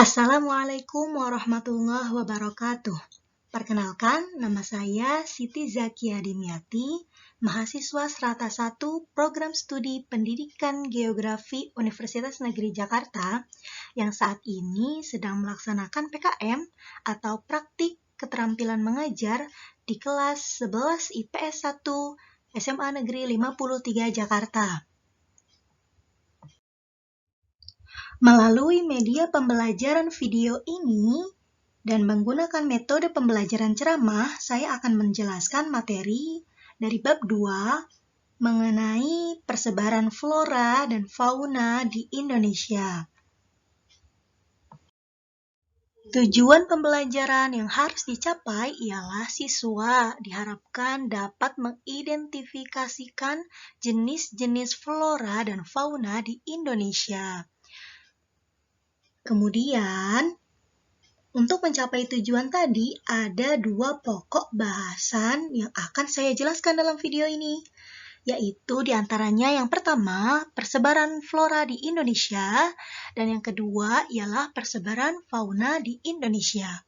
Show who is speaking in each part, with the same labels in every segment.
Speaker 1: Assalamualaikum warahmatullahi wabarakatuh. Perkenalkan, nama saya Siti Zakia Dimyati, mahasiswa Strata 1 Program Studi Pendidikan Geografi Universitas Negeri Jakarta yang saat ini sedang melaksanakan PKM atau Praktik Keterampilan Mengajar di kelas 11 IPS 1 SMA Negeri 53 Jakarta. Melalui media pembelajaran video ini dan menggunakan metode pembelajaran ceramah, saya akan menjelaskan materi dari bab 2 mengenai persebaran flora dan fauna di Indonesia. Tujuan pembelajaran yang harus dicapai ialah siswa diharapkan dapat mengidentifikasikan jenis-jenis flora dan fauna di Indonesia. Kemudian, untuk mencapai tujuan tadi, ada 2 pokok bahasan yang akan saya jelaskan dalam video ini, yaitu diantaranya yang pertama, persebaran flora di Indonesia, dan yang kedua ialah persebaran fauna di Indonesia.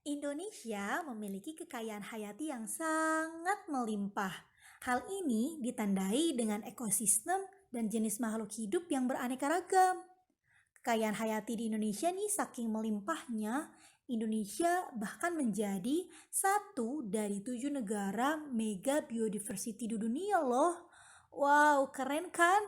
Speaker 2: Indonesia memiliki kekayaan hayati yang sangat melimpah. Hal ini ditandai dengan ekosistem dan jenis makhluk hidup yang beraneka ragam. Kekayaan hayati di Indonesia nih saking melimpahnya, Indonesia bahkan menjadi 1 dari 7 negara mega biodiversity di dunia loh. Wow, keren kan?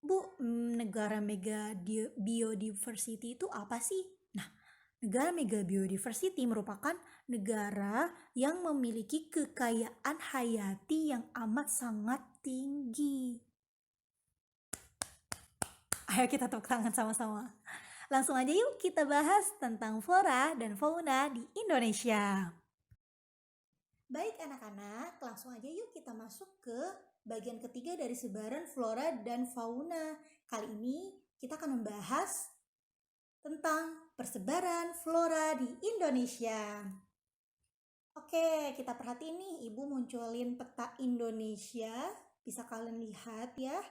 Speaker 2: Bu, negara mega biodiversity itu apa sih? Nah, negara mega biodiversity merupakan negara yang memiliki kekayaan hayati yang amat sangat tinggi. Ayo kita tepuk tangan sama-sama. Langsung aja yuk kita bahas tentang flora dan fauna di Indonesia. Baik anak-anak, langsung aja yuk kita masuk ke bagian ketiga dari sebaran flora dan fauna. Kali ini kita akan membahas tentang persebaran flora di Indonesia. Oke, kita perhatiin nih, Ibu munculin peta Indonesia. Bisa kalian lihat ya.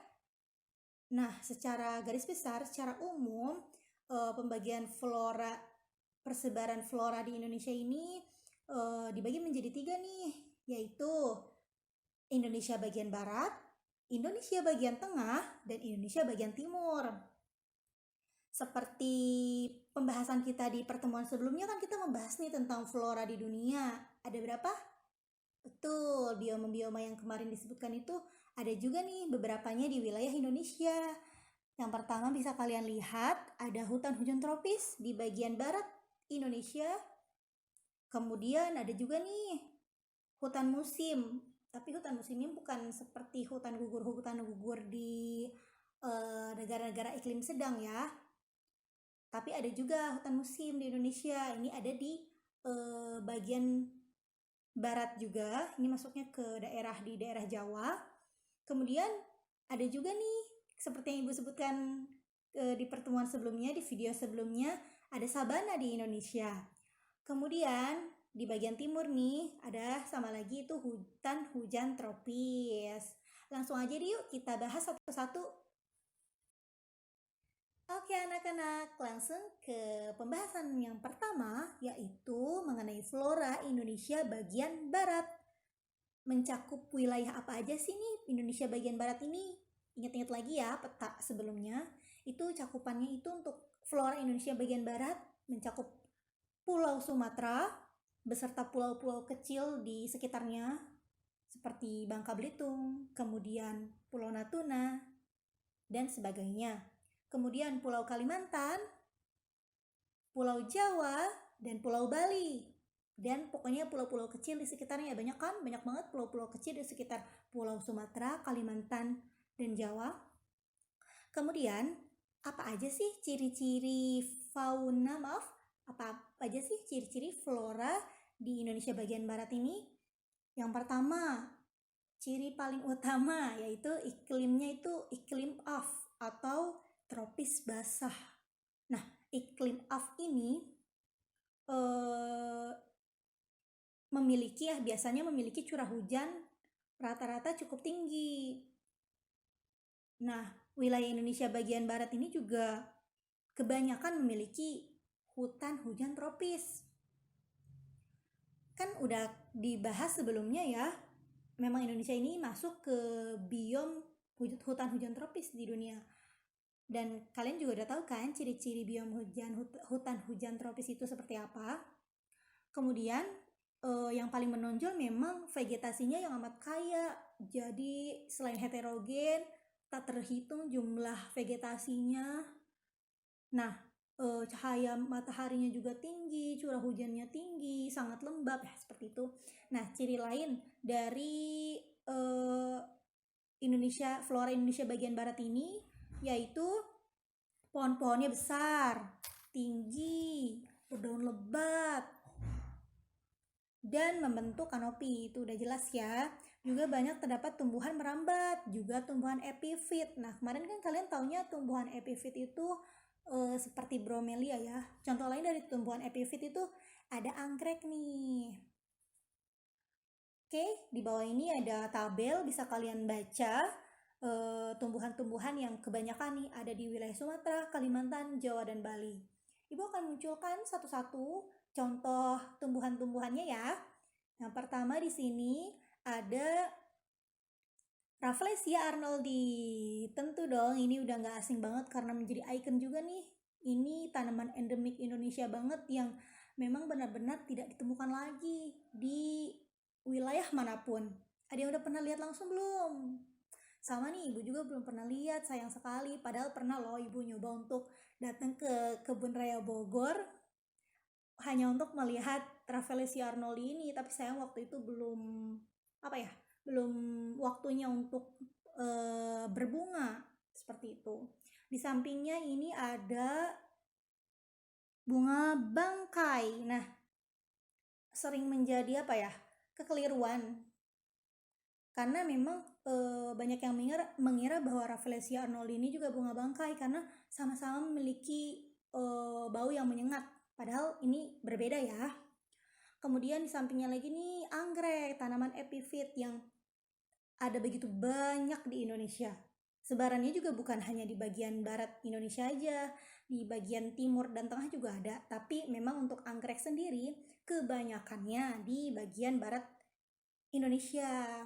Speaker 2: Nah, secara garis besar, secara umum, pembagian persebaran flora di Indonesia ini dibagi menjadi 3 nih, yaitu Indonesia bagian barat, Indonesia bagian tengah, dan Indonesia bagian timur. Seperti pembahasan kita di pertemuan sebelumnya kan kita membahas nih tentang flora di dunia. Ada berapa? Betul, bioma-bioma yang kemarin disebutkan itu ada juga nih beberapanya di wilayah Indonesia. Yang pertama bisa kalian lihat ada hutan hujan tropis di bagian barat Indonesia. Kemudian ada juga nih hutan musim. Tapi hutan musim ini bukan seperti hutan gugur di negara-negara iklim sedang ya. Tapi ada juga hutan musim di Indonesia. Ini ada di bagian barat juga. Ini masuknya ke di daerah Jawa. Kemudian ada juga nih, seperti yang Ibu sebutkan di pertemuan sebelumnya, di video sebelumnya, ada sabana di Indonesia. Kemudian di bagian timur nih, ada sama lagi itu hutan hujan tropis. Langsung aja yuk kita bahas satu-satu. Oke anak-anak, langsung ke pembahasan yang pertama, yaitu mengenai flora Indonesia bagian barat. Mencakup wilayah apa aja sih nih Indonesia bagian barat ini? Ingat-ingat lagi ya peta sebelumnya, itu cakupannya itu untuk flora Indonesia bagian barat mencakup Pulau Sumatera beserta pulau-pulau kecil di sekitarnya seperti Bangka Belitung, kemudian Pulau Natuna, dan sebagainya. Kemudian Pulau Kalimantan, Pulau Jawa, dan Pulau Bali. Dan pokoknya pulau-pulau kecil di sekitarnya, banyak kan? Banyak banget pulau-pulau kecil di sekitar Pulau Sumatera, Kalimantan, dan Jawa. Kemudian, apa aja sih ciri-ciri fauna, apa aja sih ciri-ciri flora di Indonesia bagian barat ini? Yang pertama, ciri paling utama yaitu iklimnya itu iklim off atau tropis basah. Nah, iklim off ini biasanya memiliki curah hujan rata-rata cukup tinggi. Nah, wilayah Indonesia bagian barat ini juga kebanyakan memiliki hutan hujan tropis. Kan udah dibahas sebelumnya ya, memang Indonesia ini masuk ke biom hutan hujan tropis di dunia. Dan kalian juga udah tahu kan ciri-ciri biom hutan hujan tropis itu seperti apa. Kemudian yang paling menonjol memang vegetasinya yang amat kaya. Jadi selain heterogen, tak terhitung jumlah vegetasinya. Nah, cahaya mataharinya juga tinggi, curah hujannya tinggi, sangat lembab ya seperti itu. Nah, ciri lain dari flora Indonesia bagian barat ini yaitu pohon-pohonnya besar, tinggi, berdaun lebat, dan membentuk kanopi. Itu udah jelas ya. Juga banyak terdapat tumbuhan merambat, juga tumbuhan epifit. Nah, kemarin kan kalian taunya tumbuhan epifit itu seperti bromelia ya. Contoh lain dari tumbuhan epifit itu ada anggrek nih. Oke, di bawah ini ada tabel, bisa kalian baca tumbuhan-tumbuhan yang kebanyakan nih ada di wilayah Sumatera, Kalimantan, Jawa, dan Bali. Ibu akan munculkan satu-satu contoh tumbuhan-tumbuhannya ya. Yang pertama di sini ada Rafflesia arnoldi. Tentu dong ini udah nggak asing banget karena menjadi ikon juga nih. Ini tanaman endemik Indonesia banget yang memang benar-benar tidak ditemukan lagi di wilayah manapun. Ada yang udah pernah lihat langsung belum? Sama nih, ibu juga belum pernah lihat, sayang sekali. Padahal pernah loh ibu nyoba untuk datang ke Kebun Raya Bogor hanya untuk melihat Rafflesia arnoldi ini, tapi sayang waktu itu belum waktunya untuk berbunga seperti itu. Di sampingnya ini ada bunga bangkai. Nah, sering menjadi kekeliruan karena memang banyak yang mengira bahwa Rafflesia arnoldi ini juga bunga bangkai karena sama-sama memiliki bau yang menyengat, padahal ini berbeda ya. Kemudian di sampingnya lagi nih anggrek, tanaman epifit yang ada begitu banyak di Indonesia. Sebarannya juga bukan hanya di bagian barat Indonesia aja, di bagian timur dan tengah juga ada. Tapi memang untuk anggrek sendiri kebanyakannya di bagian barat Indonesia.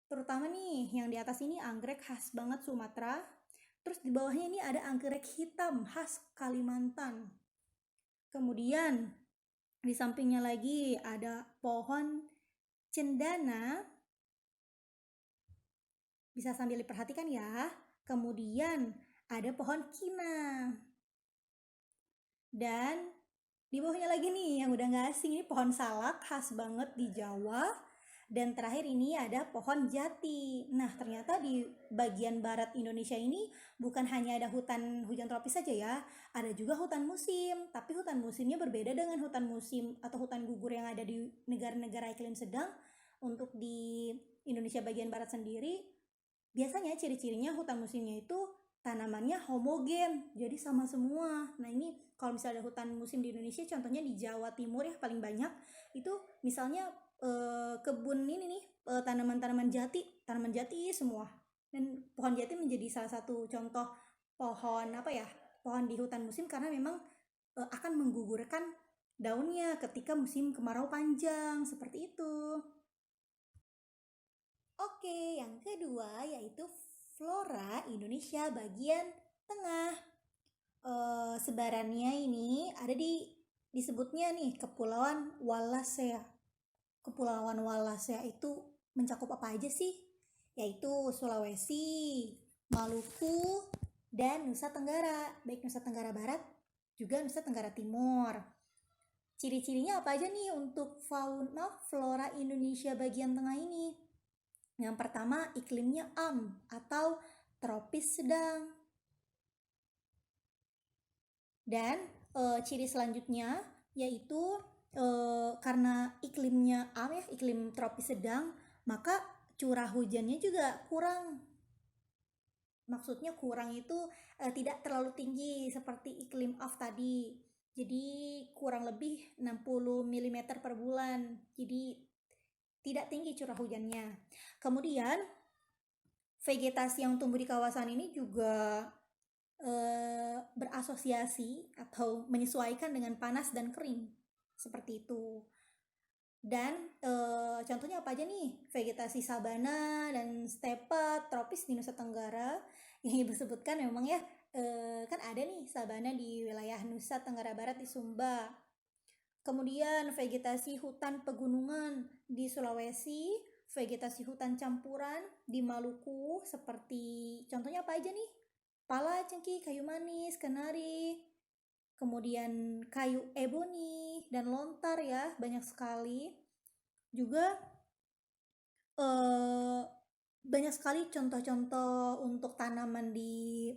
Speaker 2: Terutama nih yang di atas ini anggrek khas banget Sumatera. Terus di bawahnya ini ada anggrek hitam khas Kalimantan. Kemudian di sampingnya lagi ada pohon cendana. Bisa sambil diperhatikan ya. Kemudian ada pohon kina. Dan di bawahnya lagi nih yang udah gak asing, ini pohon salak khas banget di Jawa. Dan terakhir ini ada pohon jati. Nah, ternyata di bagian barat Indonesia ini bukan hanya ada hutan hujan tropis saja ya. Ada juga hutan musim. Tapi hutan musimnya berbeda dengan hutan musim atau hutan gugur yang ada di negara-negara iklim sedang. Untuk di Indonesia bagian barat sendiri, biasanya ciri-cirinya hutan musimnya itu tanamannya homogen, jadi sama semua. Nah ini kalau misalnya ada hutan musim di Indonesia, contohnya di Jawa Timur ya paling banyak, itu misalnya kebun ini nih, tanaman jati semua. Dan pohon jati menjadi salah satu contoh pohon pohon di hutan musim karena memang akan menggugurkan daunnya ketika musim kemarau panjang, seperti itu. Oke, yang kedua yaitu flora Indonesia bagian tengah. Sebarannya ini ada disebutnya nih Kepulauan Wallacea. Kepulauan Wallacea itu mencakup apa aja sih? Yaitu Sulawesi, Maluku, dan Nusa Tenggara. Baik Nusa Tenggara Barat juga Nusa Tenggara Timur. Ciri-cirinya apa aja nih untuk flora Indonesia bagian tengah ini? Yang pertama, iklimnya atau tropis sedang. Dan ciri selanjutnya yaitu karena iklimnya iklim tropis sedang, maka curah hujannya juga kurang. Maksudnya kurang itu tidak terlalu tinggi seperti iklim off tadi. Jadi kurang lebih 60 mm per bulan. Jadi tidak tinggi curah hujannya. Kemudian vegetasi yang tumbuh di kawasan ini juga berasosiasi atau menyesuaikan dengan panas dan kering. Seperti itu. Dan contohnya apa aja nih? Vegetasi sabana dan steppe tropis di Nusa Tenggara yang ibu sebutkan memang ya, kan ada nih sabana di wilayah Nusa Tenggara Barat di Sumba. Kemudian vegetasi hutan pegunungan di Sulawesi, vegetasi hutan campuran di Maluku, seperti contohnya apa aja nih? Pala, cengkih, kayu manis, kenari, kemudian kayu eboni dan lontar ya, banyak sekali. Juga banyak sekali contoh-contoh untuk tanaman di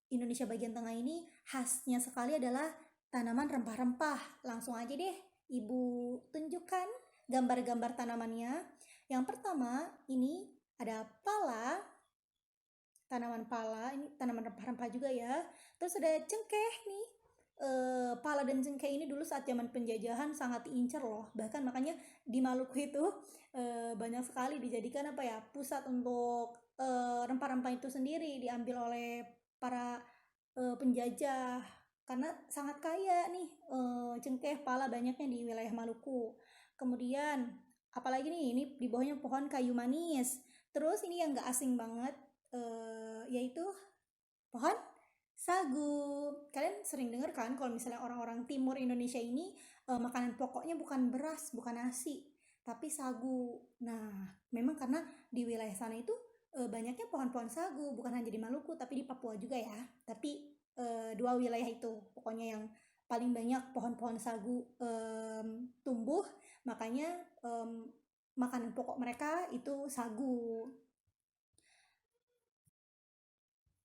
Speaker 2: Indonesia bagian tengah ini. Khasnya sekali adalah tanaman rempah-rempah. Langsung aja deh ibu tunjukkan gambar-gambar tanamannya. Yang pertama ini ada pala, tanaman pala, ini tanaman rempah-rempah juga ya. Terus ada cengkeh nih. Pala dan cengkeh ini dulu saat zaman penjajahan sangat diincar loh. Bahkan makanya di Maluku itu banyak sekali dijadikan apa ya, pusat untuk rempah-rempah itu sendiri diambil oleh para penjajah, karena sangat kaya nih cengkeh pala banyaknya di wilayah Maluku. Kemudian apalagi nih, ini di bawahnya pohon kayu manis. Terus ini yang gak asing banget, yaitu pohon sagu. Kalian sering dengar kan kalau misalnya orang-orang timur Indonesia ini makanan pokoknya bukan beras, bukan nasi, tapi sagu. Nah, memang karena di wilayah sana itu banyaknya pohon-pohon sagu, bukan hanya di Maluku tapi di Papua juga ya. Tapi dua wilayah itu pokoknya yang paling banyak pohon-pohon sagu tumbuh, makanya makanan pokok mereka itu sagu.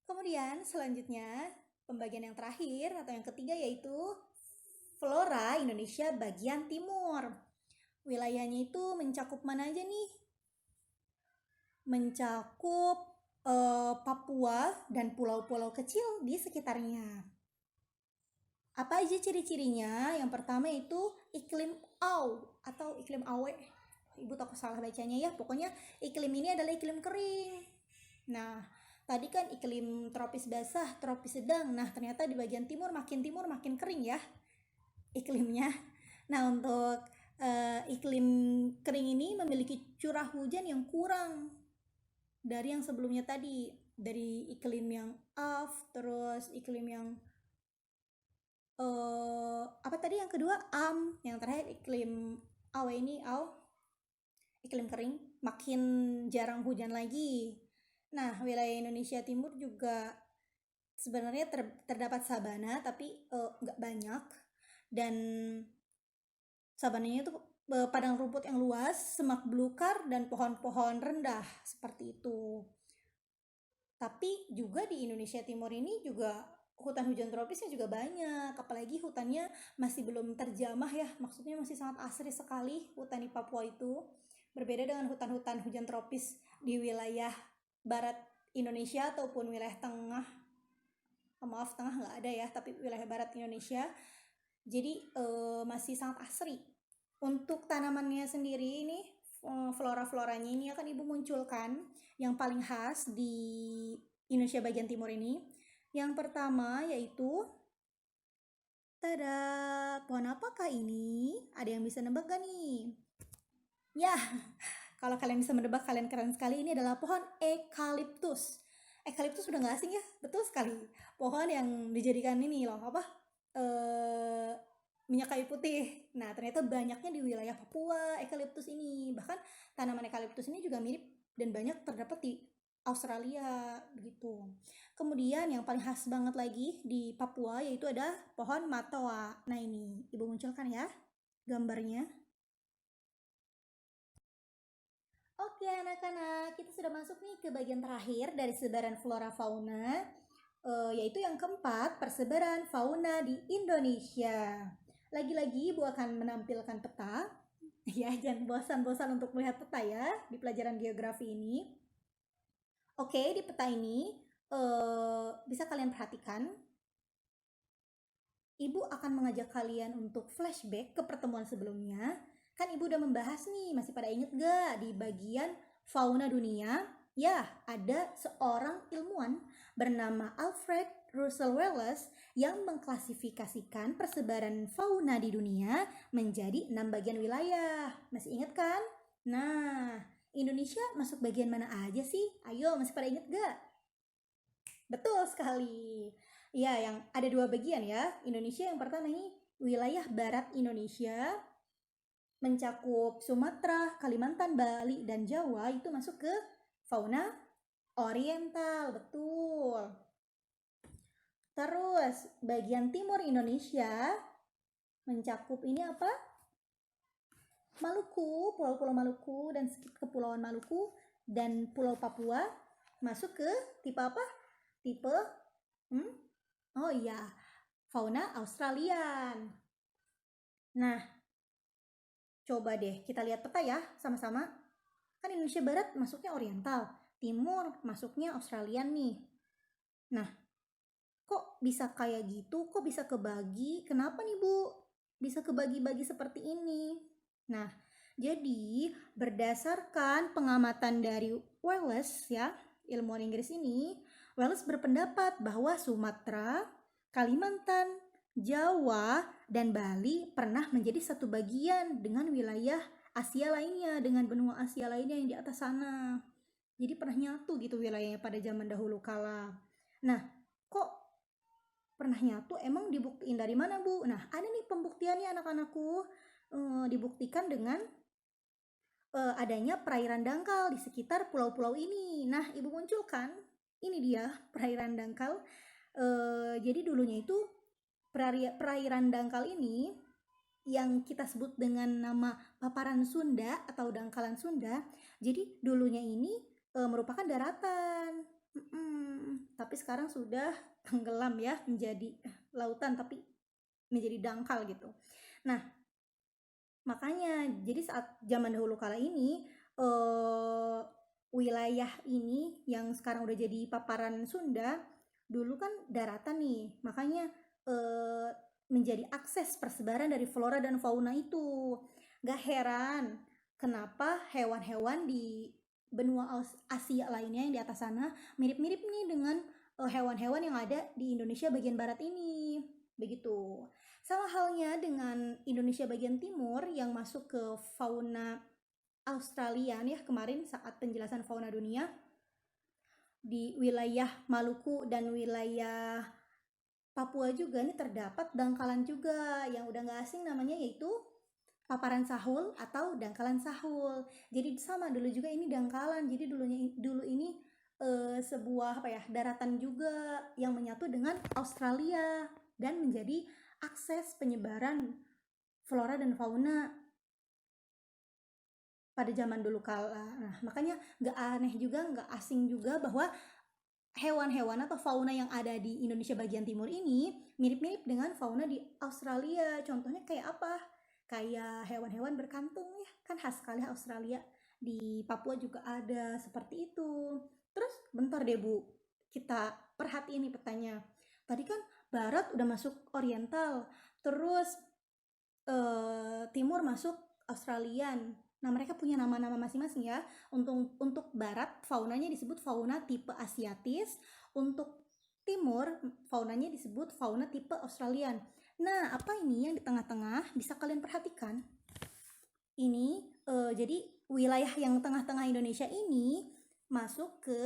Speaker 2: Kemudian selanjutnya pembagian yang terakhir atau yang ketiga yaitu flora Indonesia bagian timur. Wilayahnya itu mencakup mana aja nih? Mencakup Papua dan pulau-pulau kecil di sekitarnya. Apa aja ciri-cirinya? Yang pertama itu iklim Au atau iklim Awe. Ibu takut salah bacanya ya. Pokoknya iklim ini adalah iklim kering. Nah, tadi kan iklim tropis basah, tropis sedang. Nah, ternyata di bagian timur makin kering ya iklimnya. Nah, untuk iklim kering ini memiliki curah hujan yang kurang dari yang sebelumnya tadi. Dari iklim yang terus iklim yang apa tadi yang kedua? Yang terakhir iklim Awe ini, iklim kering, makin jarang hujan lagi. Nah, wilayah Indonesia Timur juga sebenarnya terdapat sabana, tapi nggak banyak. Dan sabananya itu padang rumput yang luas, semak belukar, dan pohon-pohon rendah, seperti itu. Tapi juga di Indonesia Timur ini juga hutan hujan tropisnya juga banyak, apalagi hutannya masih belum terjamah ya, maksudnya masih sangat asri sekali hutan di Papua itu. Berbeda dengan hutan-hutan hujan tropis di wilayah barat Indonesia ataupun wilayah tengah. Maaf, tengah nggak ada ya, tapi wilayah barat Indonesia. Jadi masih sangat asri. Untuk tanamannya sendiri ini, flora-floranya ini akan ibu munculkan yang paling khas di Indonesia bagian timur ini. Yang pertama yaitu, tada, pohon apakah ini? Ada yang bisa nebak gak nih? Ya, kalau kalian bisa menebak, kalian keren sekali. Ini adalah pohon eukaliptus. Eukaliptus sudah gak asing ya? Betul sekali. Pohon yang dijadikan ini loh, minyak kayu putih. Nah, ternyata banyaknya di wilayah Papua eukaliptus ini. Bahkan tanaman eukaliptus ini juga mirip dan banyak terdapat di Australia begitu. Kemudian yang paling khas banget lagi di Papua yaitu ada pohon matoa. Nah, ini ibu munculkan ya gambarnya. Oke anak-anak, kita sudah masuk nih ke bagian terakhir dari sebaran flora fauna, yaitu yang keempat, persebaran fauna di Indonesia. Lagi-lagi ibu akan menampilkan peta. Ya, jangan bosan-bosan untuk melihat peta ya di pelajaran geografi ini. Oke, di peta ini bisa kalian perhatikan. Ibu akan mengajak kalian untuk flashback ke pertemuan sebelumnya. Kan ibu udah membahas nih, masih pada inget gak di bagian fauna dunia Ya, ada seorang ilmuwan bernama Alfred Russel Wallace yang mengklasifikasikan persebaran fauna di dunia menjadi 6 bagian wilayah. Masih ingat kan? Nah, Indonesia masuk bagian mana aja sih? Ayo, masih pada ingat gak? Betul sekali. Ya, yang ada 2 bagian ya. Indonesia yang pertama ini wilayah barat Indonesia mencakup Sumatera, Kalimantan, Bali, dan Jawa itu masuk ke fauna oriental, betul. Terus bagian timur Indonesia mencakup ini apa? Maluku, pulau-pulau Maluku dan kepulauan Maluku dan Pulau Papua masuk ke tipe apa? Tipe oh iya, fauna Australian. Nah, coba deh kita lihat peta ya sama-sama. Kan Indonesia Barat masuknya oriental, timur masuknya Australian nih. Nah, kok bisa kayak gitu? Kok bisa kebagi? Kenapa nih Bu? Bisa kebagi-bagi seperti ini? Nah, jadi berdasarkan pengamatan dari Wallace ya, ilmuwan Inggris ini, Wallace berpendapat bahwa Sumatera, Kalimantan, Jawa, dan Bali pernah menjadi satu bagian dengan wilayah Asia lainnya, dengan benua Asia lainnya yang di atas sana. Jadi pernah nyatu gitu wilayahnya pada zaman dahulu kala. Nah, kok pernah nyatu? Emang dibuktiin dari mana, Bu? Nah, ada nih pembuktiannya anak-anakku. Dibuktikan dengan adanya perairan dangkal di sekitar pulau-pulau ini. Nah, Ibu munculkan, ini dia perairan dangkal. Jadi dulunya itu perairan dangkal ini yang kita sebut dengan nama paparan Sunda atau dangkalan Sunda. Jadi dulunya ini merupakan daratan. Tapi sekarang sudah tenggelam ya menjadi lautan, tapi menjadi dangkal gitu. Nah, makanya jadi saat zaman dahulu kala ini wilayah ini yang sekarang udah jadi paparan Sunda dulu kan daratan nih, makanya menjadi akses persebaran dari flora dan fauna itu. Gak heran kenapa hewan-hewan di benua Asia lainnya yang di atas sana mirip-mirip nih dengan hewan-hewan yang ada di Indonesia bagian barat ini. Begitu. Sama halnya dengan Indonesia bagian timur yang masuk ke fauna Australian ya kemarin saat penjelasan fauna dunia. Di wilayah Maluku dan wilayah Papua juga ini terdapat dangkalan juga yang udah gak asing namanya, yaitu paparan sahul atau dangkalan sahul. Jadi sama dulu juga ini dangkalan. Jadi dulu ini sebuah daratan juga yang menyatu dengan Australia dan menjadi akses penyebaran flora dan fauna pada zaman dulu kala. Nah, makanya gak aneh juga, gak asing juga bahwa hewan-hewan atau fauna yang ada di Indonesia bagian timur ini mirip-mirip dengan fauna di Australia. Contohnya kayak apa? Kayak hewan-hewan berkantung ya, kan khas sekali Australia. Di Papua juga ada seperti itu. Terus bentar deh Bu, kita perhatiin nih petanya. Tadi kan barat udah masuk oriental, terus timur masuk Australian. Nah, mereka punya nama-nama masing-masing ya. Untuk barat, faunanya disebut fauna tipe Asiatis. Untuk timur, faunanya disebut fauna tipe Australian. Nah, apa ini yang di tengah-tengah? Bisa kalian perhatikan. Ini, jadi wilayah yang tengah-tengah Indonesia ini masuk ke,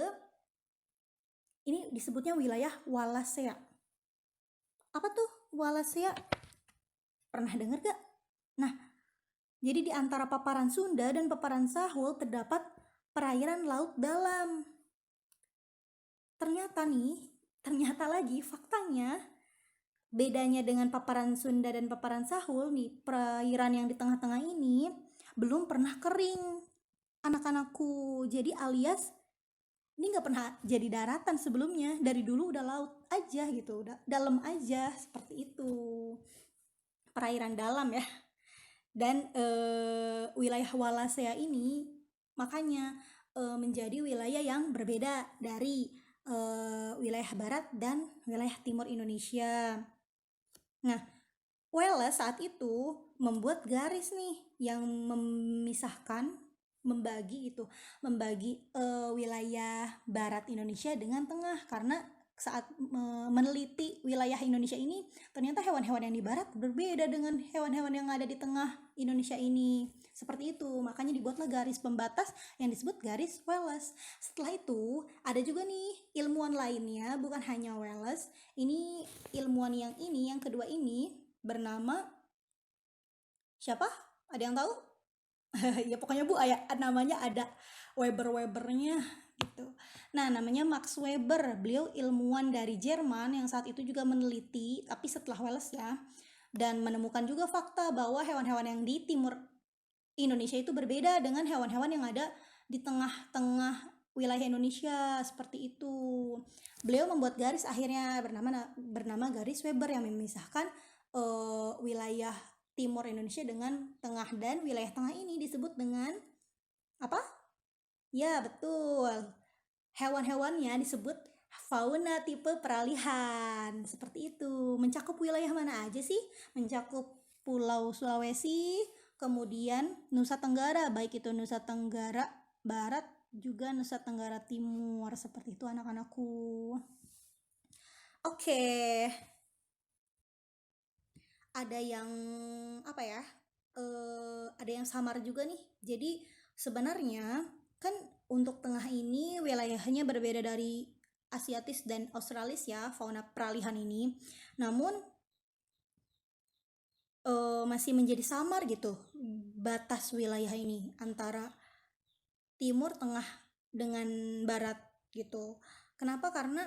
Speaker 2: ini disebutnya wilayah Wallacea. Apa tuh Wallacea? Pernah dengar gak? Nah, jadi di antara paparan Sunda dan paparan Sahul terdapat perairan laut dalam. Ternyata lagi faktanya bedanya dengan paparan Sunda dan paparan Sahul nih, perairan yang di tengah-tengah ini belum pernah kering. Anak-anakku, jadi alias ini nggak pernah jadi daratan sebelumnya, dari dulu udah laut aja gitu, udah dalam aja seperti itu. Perairan dalam ya. Dan wilayah Wallacea ini makanya menjadi wilayah yang berbeda dari wilayah barat dan wilayah timur Indonesia. Nah, Wallace saat itu membuat garis nih yang memisahkan membagi wilayah barat Indonesia dengan tengah, karena saat meneliti wilayah Indonesia ini ternyata hewan-hewan yang di barat berbeda dengan hewan-hewan yang ada di tengah Indonesia ini. Seperti itu, makanya dibuatlah garis pembatas yang disebut garis Wallace. Setelah itu ada juga nih ilmuwan lainnya, bukan hanya Wallace. Ini ilmuwan yang kedua ini bernama siapa? Ada yang tahu? Ya pokoknya Bu, namanya ada Weber-Webernya gitu. Nah, namanya Max Weber. Beliau ilmuwan dari Jerman yang saat itu juga meneliti, tapi setelah Wallace ya, dan menemukan juga fakta bahwa hewan-hewan yang di timur Indonesia itu berbeda dengan hewan-hewan yang ada di tengah-tengah wilayah Indonesia, seperti itu. Beliau membuat garis akhirnya bernama garis Weber yang memisahkan wilayah timur Indonesia dengan tengah, dan wilayah tengah ini disebut dengan apa? Ya, betul. Hewan-hewannya disebut fauna tipe peralihan. Seperti itu. Mencakup wilayah mana aja sih? Mencakup Pulau Sulawesi, kemudian Nusa Tenggara, baik itu Nusa Tenggara Barat juga Nusa Tenggara Timur. Seperti itu anak-anakku. Oke. Ada yang apa ya? Ada yang samar juga nih. Jadi sebenarnya kan untuk tengah ini wilayahnya berbeda dari Asiatis dan Australis ya, fauna peralihan ini. Namun masih menjadi samar gitu batas wilayah ini antara timur, tengah dengan barat gitu. Kenapa? Karena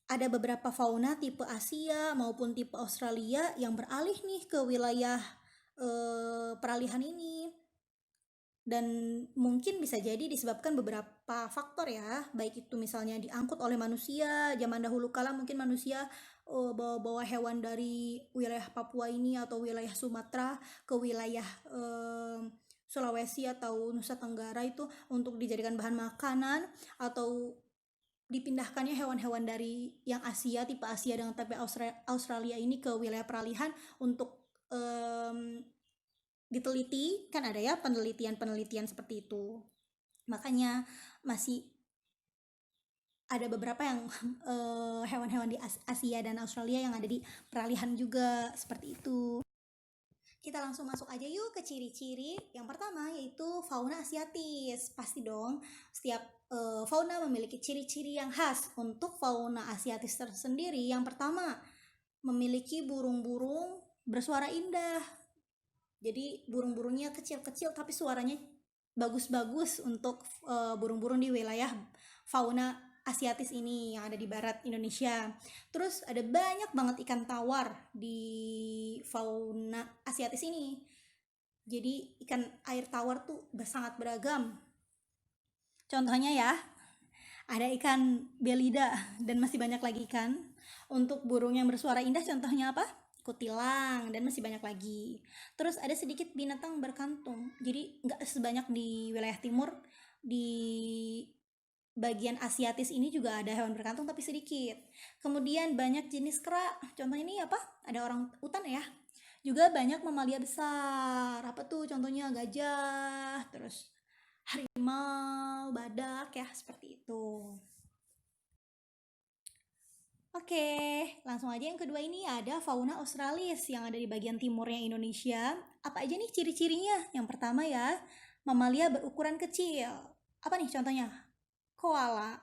Speaker 2: ada beberapa fauna tipe Asia maupun tipe Australia yang beralih nih ke wilayah peralihan ini, dan mungkin bisa jadi disebabkan beberapa faktor ya, baik itu misalnya diangkut oleh manusia. Zaman dahulu kala mungkin manusia bawa-bawa hewan dari wilayah Papua ini atau wilayah Sumatera ke wilayah Sulawesi atau Nusa Tenggara itu untuk dijadikan bahan makanan, atau dipindahkannya hewan-hewan dari yang Asia, tipe Asia dengan tipe Australia ini ke wilayah peralihan untuk diteliti. Kan ada ya penelitian seperti itu. Makanya masih ada beberapa yang hewan-hewan di Asia dan Australia yang ada di peralihan juga, seperti itu. Kita langsung masuk aja yuk ke ciri-ciri. Yang pertama yaitu fauna asiatis. Pasti dong, setiap fauna memiliki ciri-ciri yang khas. Untuk fauna asiatis tersendiri, yang pertama memiliki burung-burung bersuara indah. Jadi burung-burungnya kecil-kecil tapi suaranya bagus-bagus untuk burung-burung di wilayah fauna Asiatis ini yang ada di barat Indonesia. Terus ada banyak banget ikan tawar di fauna Asiatis ini. Jadi ikan air tawar tuh sangat beragam. Contohnya ya, ada ikan belida dan masih banyak lagi ikan. Untuk burung yang bersuara indah contohnya apa? Kutilang, dan masih banyak lagi. Terus ada sedikit binatang berkantung. Jadi nggak sebanyak di wilayah timur, di bagian Asiatis ini juga ada hewan berkantung tapi sedikit. Kemudian banyak jenis kera. Contohnya ini apa? Ada orang utan ya. Juga banyak mamalia besar. Apa tuh? Contohnya gajah, terus harimau, badak ya, seperti itu. Oke, langsung aja yang kedua ini ada fauna Australis yang ada di bagian timurnya Indonesia. Apa aja nih ciri-cirinya? Yang pertama ya, mamalia berukuran kecil. Apa nih contohnya? Koala.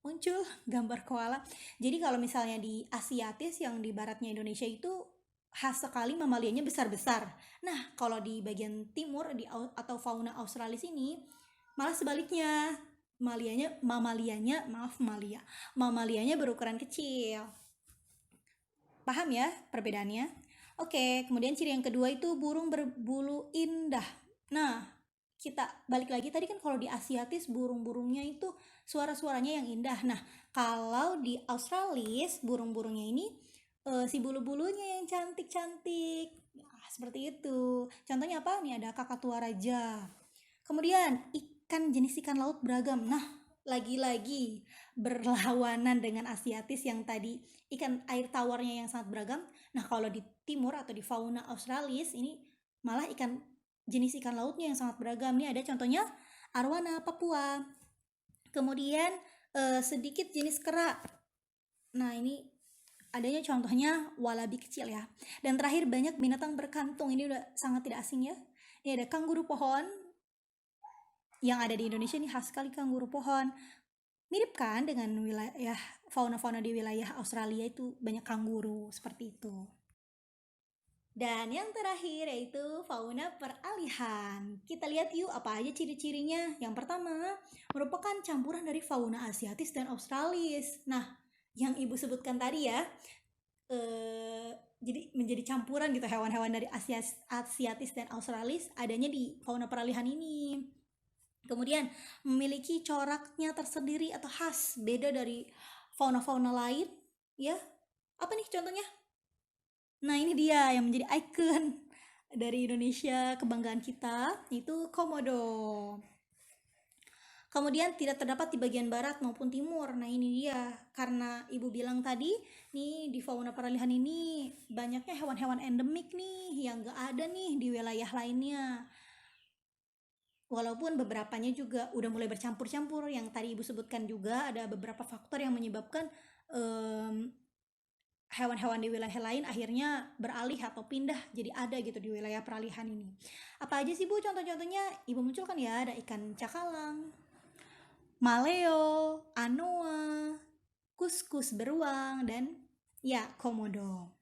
Speaker 2: Muncul gambar koala. Jadi kalau misalnya di Asiatis yang di baratnya Indonesia itu khas sekali mamalianya besar-besar. Nah, kalau di bagian timur atau fauna Australis ini malah sebaliknya. Mamalianya berukuran kecil. Paham ya perbedaannya? Oke, kemudian ciri yang kedua itu burung berbulu indah. Nah, kita balik lagi tadi kan kalau di Asiatis burung-burungnya itu suara-suaranya yang indah. Nah, kalau di Australis burung-burungnya ini si bulu-bulunya yang cantik-cantik. Nah, seperti itu. Contohnya apa? Nih ada kakatua raja. Kemudian jenis ikan laut beragam. Nah, lagi-lagi berlawanan dengan Asiatis yang tadi ikan air tawarnya yang sangat beragam. Nah, kalau di timur atau di fauna Australis ini malah jenis ikan lautnya yang sangat beragam. Nih ada contohnya, arwana Papua. Kemudian sedikit jenis kera. Nah, ini adanya contohnya walabi kecil ya. Dan terakhir banyak binatang berkantung. Ini udah sangat tidak asing ya. Ini ada kanguru pohon. Yang ada di Indonesia ini khas sekali kanguru pohon. Mirip kan dengan wilayah fauna-fauna di wilayah Australia, itu banyak kanguru seperti itu. Dan yang terakhir yaitu fauna peralihan. Kita lihat yuk apa aja ciri-cirinya. Yang pertama, merupakan campuran dari fauna asiatis dan australis. Nah, yang ibu sebutkan tadi ya, jadi menjadi campuran gitu hewan-hewan dari asiatis dan australis adanya di fauna peralihan ini. Kemudian memiliki coraknya tersendiri atau khas, beda dari fauna-fauna lain ya. Apa nih contohnya? Nah, ini dia yang menjadi ikon dari Indonesia, kebanggaan kita, itu komodo. Kemudian tidak terdapat di bagian barat maupun timur. Nah, ini dia. Karena ibu bilang tadi, nih di fauna peralihan ini banyaknya hewan-hewan endemik nih yang gak ada nih di wilayah lainnya. Walaupun beberapanya juga udah mulai bercampur-campur, yang tadi ibu sebutkan juga ada beberapa faktor yang menyebabkan hewan-hewan di wilayah lain akhirnya beralih atau pindah jadi ada gitu di wilayah peralihan ini. Apa aja sih Bu contoh-contohnya? Ibu munculkan ya, ada ikan cakalang, maleo, anoa, kuskus beruang, dan ya komodo.